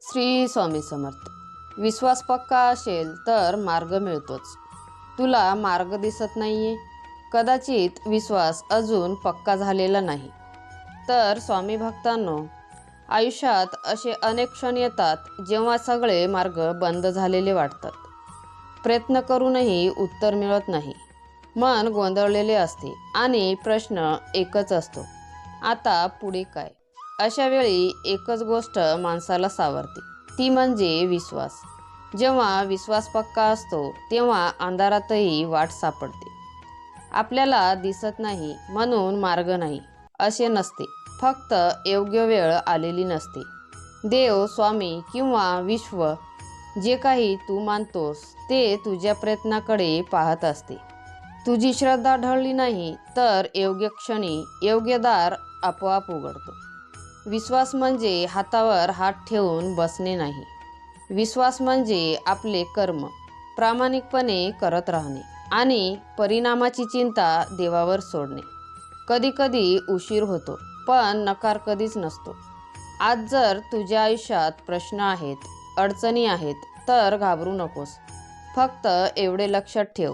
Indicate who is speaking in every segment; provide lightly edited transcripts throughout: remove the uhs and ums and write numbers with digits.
Speaker 1: श्री स्वामी समर्थ. विश्वास पक्का असेल तर मार्ग मिळतोच. तुला मार्ग दिसत नाहीये, कदाचित विश्वास अजून पक्का झालेला नाही. तर स्वामी भक्तांनो, आयुष्यात असे अनेक क्षण येतात जेव्हा सगळे मार्ग बंद झालेले वाटतात. प्रयत्न करूनही उत्तर मिळत नाही. मन गोंधळलेले असते आणि प्रश्न एकच असतो, आता पुढे काय? अशा वेळी एकच गोष्ट माणसाला सावरते, ती म्हणजे विश्वास. जेव्हा विश्वास पक्का असतो तेव्हा अंधारातही वाट सापडते. आपल्याला दिसत नाही म्हणून मार्ग नाही असे नसते, फक्त योग्य वेळ आलेली नसते. देव, स्वामी किंवा विश्व, जे काही तू मानतोस ते तुझ्या प्रयत्नाकडे पाहत असते. तुझी श्रद्धा ढळली नाही तर योग्य क्षणी योग्य दार आपोआप उघडतो. विश्वास म्हणजे हातावर हात ठेवून बसणे नाही. विश्वास म्हणजे आपले कर्म प्रामाणिकपणे करत राहणे आणि परिणामाची चिंता देवावर सोडणे. कधी कधी उशीर होतो, पण नकार कधीच नसतो. आज जर तुझ्या आयुष्यात प्रश्न आहेत, अडचणी आहेत, तर घाबरू नकोस. फक्त एवढे लक्षात ठेव,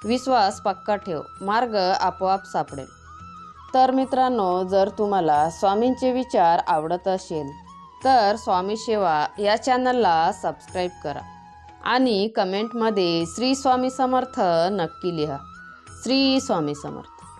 Speaker 1: विश्वास पक्का ठेव, मार्ग आपोआप सापडेल. तर मित्रांनो, जर तुम्हाला स्वामींचे विचार आवडत असेल तर स्वामी सेवा या चॅनलला सबस्क्राईब करा आणि कमेंटमध्ये श्री स्वामी समर्थ नक्की लिहा. श्री स्वामी समर्थ.